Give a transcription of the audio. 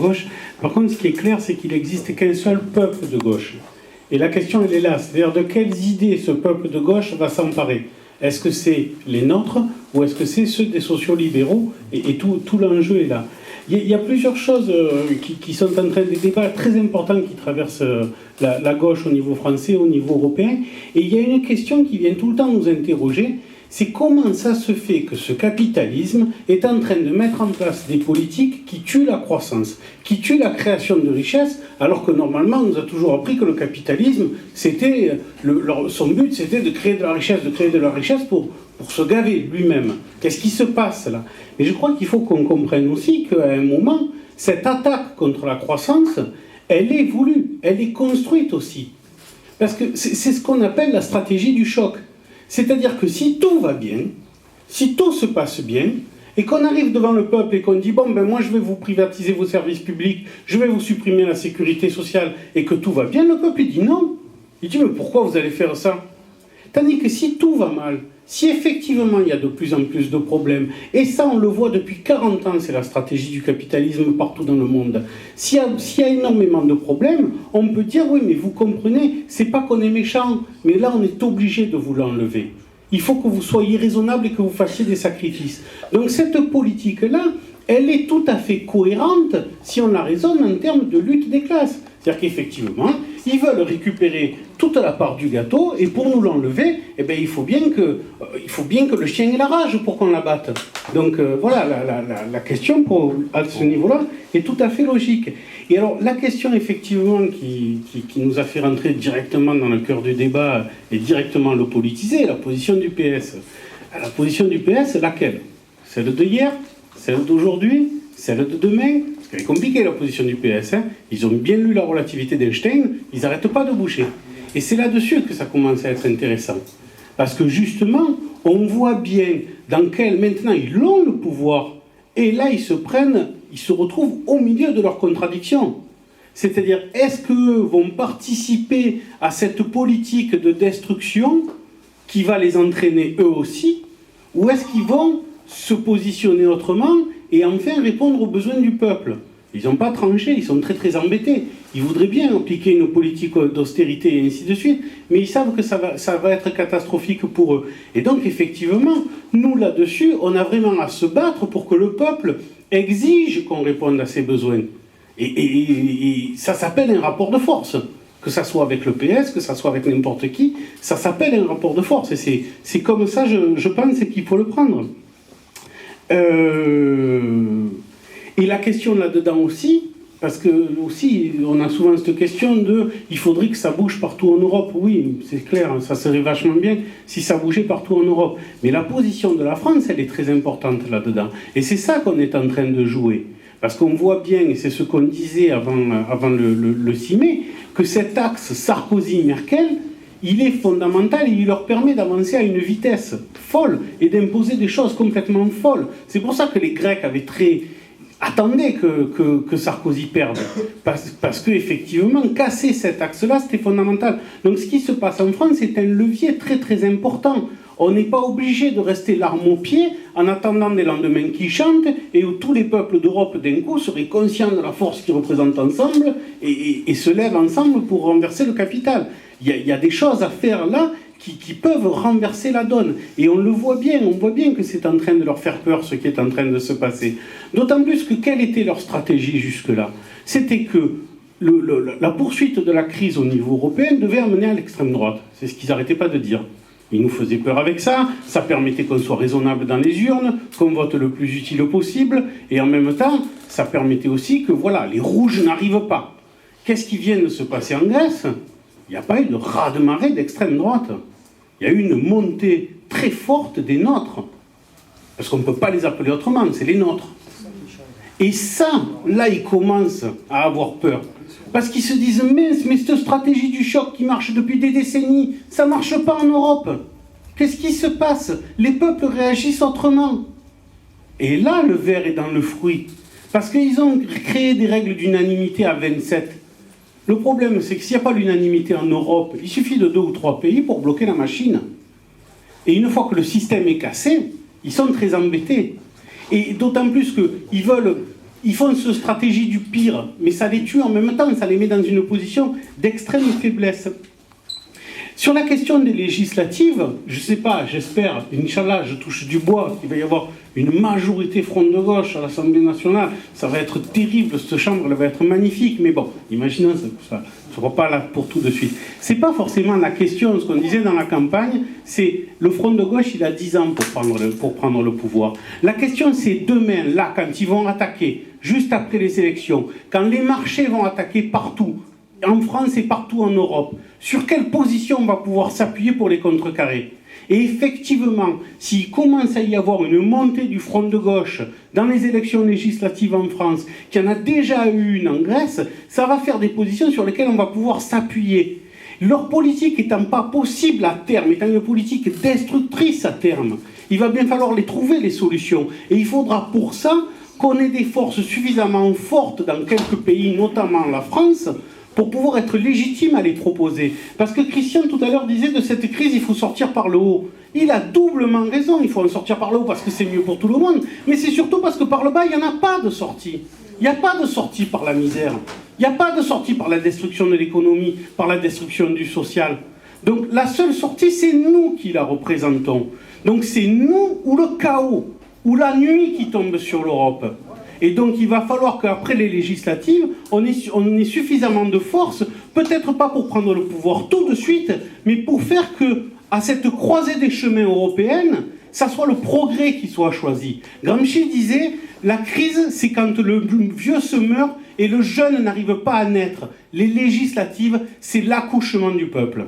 gauche. Par contre, ce qui est clair, c'est qu'il n'existe qu'un seul peuple de gauche. Et la question, elle est là. C'est-à-dire, de quelles idées ce peuple de gauche va s'emparer? Est-ce que c'est les nôtres ou est-ce que c'est ceux des sociaux-libéraux? Et tout l'enjeu est là. Il y a plusieurs choses qui sont en train, des débats très importants qui traversent la gauche au niveau français, au niveau européen. Et il y a une question qui vient tout le temps nous interroger, c'est comment ça se fait que ce capitalisme est en train de mettre en place des politiques qui tuent la croissance, qui tuent la création de richesses, alors que normalement on nous a toujours appris que le capitalisme, c'était son but c'était de créer de la richesse pour se gaver lui-même. Qu'est-ce qui se passe là? Mais je crois qu'il faut qu'on comprenne aussi qu'à un moment, cette attaque contre la croissance, elle est voulue, elle est construite aussi. Parce que c'est ce qu'on appelle la stratégie du choc. C'est-à-dire que si tout va bien, si tout se passe bien, et qu'on arrive devant le peuple et qu'on dit « Bon, ben moi je vais vous privatiser vos services publics, je vais vous supprimer la sécurité sociale » et que tout va bien, le peuple il dit « Non ». Il dit « Mais pourquoi vous allez faire ça ?» Tandis que si tout va mal, si effectivement il y a de plus en plus de problèmes, et ça on le voit depuis 40 ans, c'est la stratégie du capitalisme partout dans le monde, s'il y a énormément de problèmes, on peut dire oui mais vous comprenez, c'est pas qu'on est méchant, mais là on est obligé de vous l'enlever. Il faut que vous soyez raisonnable et que vous fassiez des sacrifices. Donc cette politique-là, elle est tout à fait cohérente si on la raisonne en termes de lutte des classes. C'est-à-dire qu'effectivement, ils veulent récupérer toute la part du gâteau, et pour nous l'enlever, eh bien, il faut bien que le chien ait la rage pour qu'on la batte. Donc voilà, la question à ce niveau-là est tout à fait logique. Et alors, la question effectivement qui nous a fait rentrer directement dans le cœur du débat et directement le politiser, la position du PS. La position du PS, laquelle? Celle de hier? Celle d'aujourd'hui? Celle de demain? C'est compliqué la position du PS. Hein. Ils ont bien lu la relativité d'Einstein, ils n'arrêtent pas de bouger. Et c'est là-dessus que ça commence à être intéressant. Parce que justement, on voit bien dans quel... Maintenant, ils ont le pouvoir. Et là, ils se retrouvent au milieu de leurs contradictions. C'est-à-dire, est-ce qu'eux vont participer à cette politique de destruction qui va les entraîner eux aussi? Ou est-ce qu'ils vont se positionner autrement et enfin répondre aux besoins du peuple? Ils n'ont pas tranché, ils sont très très embêtés. Ils voudraient bien appliquer une politique d'austérité et ainsi de suite, mais ils savent que ça va être catastrophique pour eux. Et donc effectivement, nous là-dessus, on a vraiment à se battre pour que le peuple exige qu'on réponde à ses besoins. Et ça s'appelle un rapport de force. Que ça soit avec le PS, que ça soit avec n'importe qui, ça s'appelle un rapport de force. Et c'est comme ça, je pense, qu'il faut le prendre. Et la question là-dedans aussi, parce que aussi on a souvent cette question de il faudrait que ça bouge partout en Europe. Oui, c'est clair, ça serait vachement bien si ça bougeait partout en Europe. Mais la position de la France, elle est très importante là-dedans. Et c'est ça qu'on est en train de jouer. Parce qu'on voit bien, et c'est ce qu'on disait avant le 6 mai, que cet axe Sarkozy-Merkel, il est fondamental et il leur permet d'avancer à une vitesse folle et d'imposer des choses complètement folles. C'est pour ça que les Grecs attendaient que Sarkozy perde. Parce qu'effectivement, casser cet axe-là, c'était fondamental. Donc ce qui se passe en France, c'est un levier très très important. On n'est pas obligé de rester l'arme au pied en attendant des lendemains qui chantent et où tous les peuples d'Europe d'un coup seraient conscients de la force qu'ils représentent ensemble et se lèvent ensemble pour renverser le capital. Il y a des choses à faire là qui peuvent renverser la donne. Et on le voit bien, on voit bien que c'est en train de leur faire peur ce qui est en train de se passer. D'autant plus que quelle était leur stratégie jusque-là? C'était que la poursuite de la crise au niveau européen devait amener à l'extrême droite. C'est ce qu'ils n'arrêtaient pas de dire. Ils nous faisaient peur avec ça, ça permettait qu'on soit raisonnable dans les urnes, qu'on vote le plus utile possible, et en même temps, ça permettait aussi que voilà, les rouges n'arrivent pas. Qu'est-ce qui vient de se passer en Grèce? Il n'y a pas eu de raz-de-marée d'extrême droite. Il y a eu une montée très forte des nôtres. Parce qu'on ne peut pas les appeler autrement, c'est les nôtres. Et ça, là, ils commencent à avoir peur. Parce qu'ils se disent, mais cette stratégie du choc qui marche depuis des décennies, ça ne marche pas en Europe. Qu'est-ce qui se passe? Les peuples réagissent autrement. Et là, le ver est dans le fruit. Parce qu'ils ont créé des règles d'unanimité à 27. Le problème, c'est que s'il n'y a pas l'unanimité en Europe, il suffit de 2 ou 3 pays pour bloquer la machine. Et une fois que le système est cassé, ils sont très embêtés. Et d'autant plus qu'ils veulent ils font cette stratégie du pire, mais ça les tue en même temps, ça les met dans une position d'extrême faiblesse. Sur la question des législatives, je ne sais pas, j'espère, Inch'Allah, je touche du bois, qu'il va y avoir une majorité front de gauche à l'Assemblée nationale. Ça va être terrible, cette chambre, elle va être magnifique, mais bon, imaginons, ça ne sera pas là pour tout de suite. Ce n'est pas forcément la question, ce qu'on disait dans la campagne, c'est le front de gauche, il a 10 ans pour prendre le pouvoir. La question, c'est demain, là, quand ils vont attaquer, juste après les élections, quand les marchés vont attaquer partout, en France et partout en Europe, sur quelle position on va pouvoir s'appuyer pour les contrecarrer? Et effectivement, s'il commence à y avoir une montée du front de gauche dans les élections législatives en France, qu'il y en a déjà eu une en Grèce, ça va faire des positions sur lesquelles on va pouvoir s'appuyer. Leur politique étant pas possible à terme, étant une politique destructrice à terme, il va bien falloir les trouver, les solutions. Et il faudra pour ça qu'on ait des forces suffisamment fortes dans quelques pays, notamment la France, pour pouvoir être légitime à les proposer. Parce que Christian, tout à l'heure, disait de cette crise, il faut sortir par le haut. Il a doublement raison, il faut en sortir par le haut parce que c'est mieux pour tout le monde, mais c'est surtout parce que par le bas, il n'y en a pas de sortie. Il n'y a pas de sortie par la misère. Il n'y a pas de sortie par la destruction de l'économie, par la destruction du social. Donc la seule sortie, c'est nous qui la représentons. Donc c'est nous ou le chaos, ou la nuit qui tombe sur l'Europe. Et donc il va falloir qu'après les législatives, on ait suffisamment de force, peut-être pas pour prendre le pouvoir tout de suite, mais pour faire que, à cette croisée des chemins européennes, ça soit le progrès qui soit choisi. Gramsci disait, la crise, c'est quand le vieux se meurt et le jeune n'arrive pas à naître. Les législatives, c'est l'accouchement du peuple.